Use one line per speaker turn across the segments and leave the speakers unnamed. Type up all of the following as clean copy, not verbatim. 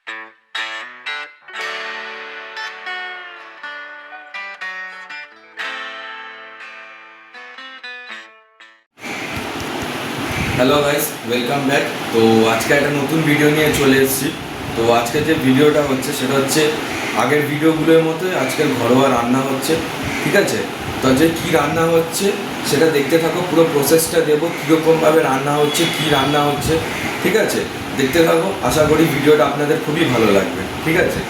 Hello guys, welcome back. তো আজকে একটা নতুন ভিডিও নিয়ে চলে এসেছি। তো আজকে যে ভিডিওটা হচ্ছে সেটা হচ্ছে আগের ভিডিওগুলোর মতোই আজকের ঘরোয়া রান্না হচ্ছে, ঠিক আছে? তো যে কী রান্না হচ্ছে সেটা দেখতে থাকো, পুরো প্রসেসটা দেবো কীরকমভাবে রান্না হচ্ছে, কী রান্না হচ্ছে, ঠিক আছে? দেখতে থাকো, আশা করি ভিডিওটা আপনাদের খুবই ভালো লাগবে, ঠিক আছে?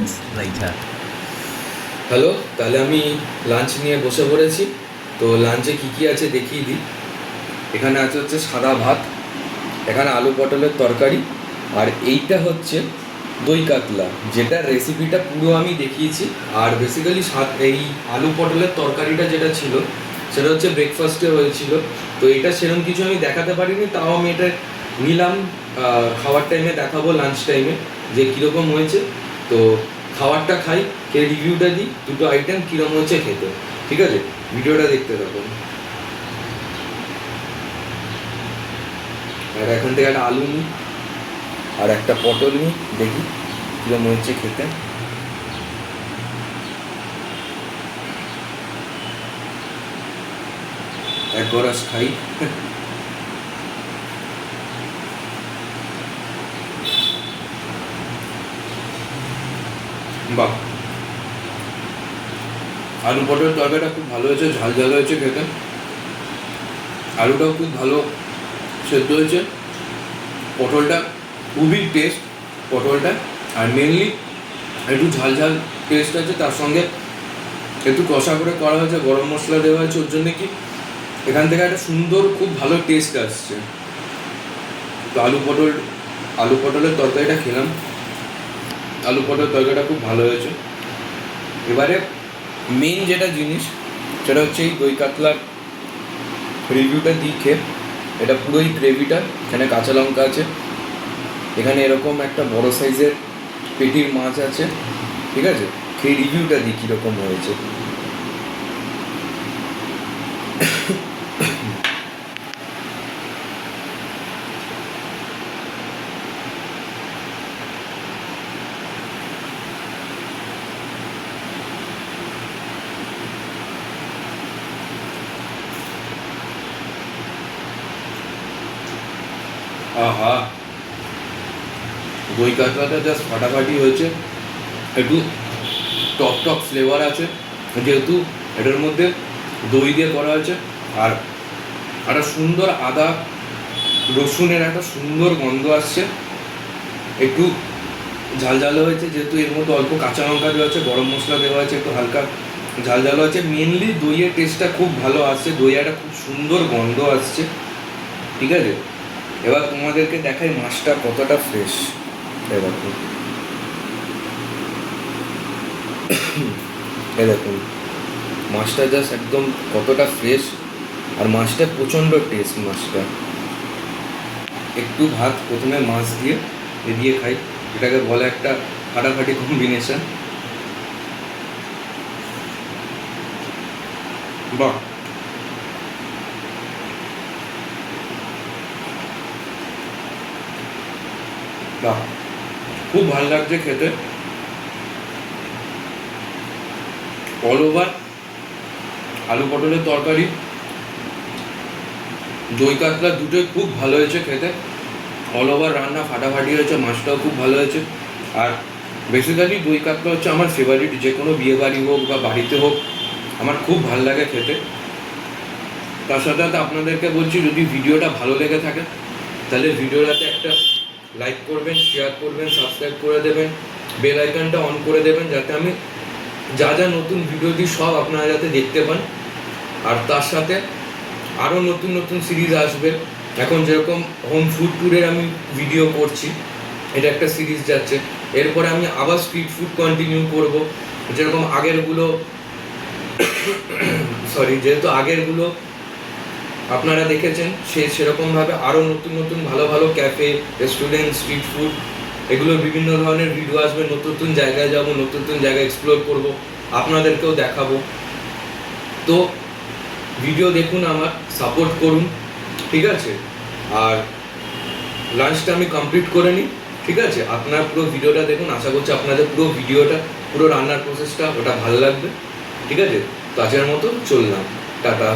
seconds later.
হ্যালো, তাহলে আমি লাঞ্চ নিয়ে বসে পড়েছি। তো লাঞ্চে কী কী আছে দেখিয়ে দিই। এখানে আছে হচ্ছে সাদা ভাত, এখানে আলু পটলের তরকারি, আর এইটা হচ্ছে দই কাতলা, যেটা রেসিপিটা পুরো আমি দেখিয়েছি। আর বেসিক্যালি এই আলু পটলের তরকারিটা যেটা ছিল সেটা হচ্ছে ব্রেকফাস্টে হয়েছিল। তো এটা সেরকম কিছু আমি দেখাতে পারিনি, তাও আমি এটা নিলাম খাওয়ার টাইমে দেখাবো, লাঞ্চ টাইমে যে কীরকম হয়েছে। তো খাবারটা খাই, খেয়ে রিভিউটা দিই, দুটো আইটেম কীরকম হচ্ছে খেতে। ঠিক আছে, ভিডিওটা দেখতে থাকুন। আর এখান থেকে একটা আলু নিই আর একটা পটল নিই, দেখি কীরকম হচ্ছে খেতে। এক গরাস খাই। বাহ, আলু পটল তরকারিটা খুব ভালো হয়েছে, ঝাল ঝাল হয়েছে খেতে। আলুটাও খুব ভালো সেদ্ধ হয়েছে, পটলটা খুবই টেস্ট পটলটা। আর মেনলি একটু ঝাল ঝাল টেস্ট আছে, তার সঙ্গে একটু কষা করে করা হয়েছে, গরম মশলা দেওয়া হয়েছে, ওর জন্য কি এখান থেকে একটা সুন্দর খুব ভালো টেস্ট আসছে। তো আলু পটলের তরকারিটা খেলাম, আলু পটলের তরকারিটা খুব ভালো হয়েছে। এবারে মেন যেটা জিনিস সেটা হচ্ছে এই দই কাতলার রিভিউটা দিই খেয়ে। এটা পুরোই গ্রেভিটা, এখানে কাঁচা লঙ্কা আছে, এখানে এরকম একটা বড় সাইজের পেটির মাছ আছে। ঠিক আছে, খেয়ে রিভিউটা দিই কীরকম হয়েছে। আহা, দই কাতলাটা জাস্ট ফাটাফাটি হয়েছে। একটু টক টক ফ্লেভার আছে, যেহেতু এটার মধ্যে দই দিয়ে করা হয়েছে। আর একটা সুন্দর আদা রসুনের একটা সুন্দর গন্ধ আসছে। একটু ঝাল ঝাল হয়েছে, যেহেতু এর মধ্যে অল্প কাঁচা লঙ্কা দেওয়া হয়েছে, গরম মশলা দেওয়া হয়েছে, একটু হালকা ঝাল ঝাল হয়েছে। মেনলি দইয়ের টেস্টটা খুব ভালো আসছে, দই একটা খুব সুন্দর গন্ধ আসছে। ঠিক আছে, এবার তোমাদেরকে দেখাই মাছটা কতটা ফ্রেশ। দেখুন, দেখুন মাছটা জাস্ট একদম কতটা ফ্রেশ, আর মাছটা প্রচণ্ড টেস্ট। মাছটা একটু ভাত প্রথমে মাছ দিয়ে খাই, এটাকে বলে একটা ফাটাফাটি কম্বিনেশন। বাহ, বাহ, খুব ভালো লাগছে খেতে। অল ওভার আলু পটলের তরকারি, দই কাতলা দুটোই খুব ভালো হয়েছে খেতে। অল ওভার রান্না ফাটাফাটি হয়েছে, মাছটাও খুব ভালো হয়েছে। আর বেসিক্যালি দই কাতলা হচ্ছে আমার ফেভারিট, যে কোনো বিয়েবাড়ি হোক বা বাড়িতে হোক আমার খুব ভালো লাগে খেতে। তার সাথে সাথে আপনাদেরকে বলছি, যদি ভিডিওটা ভালো লেগে থাকে তাহলে ভিডিওটাতে একটা লাইক করবেন, শেয়ার করবেন, সাবস্ক্রাইব করে দেবেন, বেল আইকনটা অন করে দেবেন, যাতে আমি যা যা নতুন ভিডিও দিই সব আপনারা যাতে দেখতে পান। আর তার সাথে আরও নতুন নতুন সিরিজ আসবে। এখন যেরকম হোম ফুড ট্যুরের আমি ভিডিও করছি, এটা একটা সিরিজ যাচ্ছে। এরপরে আমি আবার স্ট্রিট ফুড কন্টিনিউ করব, যেরকম আগেরগুলো যেহেতু আগেরগুলো আপনারা দেখেছেন, সেরকমভাবে আরও নতুন নতুন ভালো ভালো ক্যাফে, রেস্টুরেন্ট, স্ট্রিট ফুড, এগুলোর বিভিন্ন ধরনের ভিডিও আসবে। নতুন নতুন জায়গায় যাব, নতুন নতুন জায়গায় এক্সপ্লোর করব, আপনাদেরকেও দেখাবো। তো ভিডিও দেখুন, আমার সাপোর্ট করুন। ঠিক আছে, আর লাঞ্চটা আমি কমপ্লিট করে নিই। ঠিক আছে, আপনার পুরো ভিডিওটা দেখুন, আশা করছি আপনাদের পুরো ভিডিওটা, পুরো রান্নার প্রসেসটা ওটা ভালো লাগবে। ঠিক আছে, তো আজকের মতো চললাম, টাটা।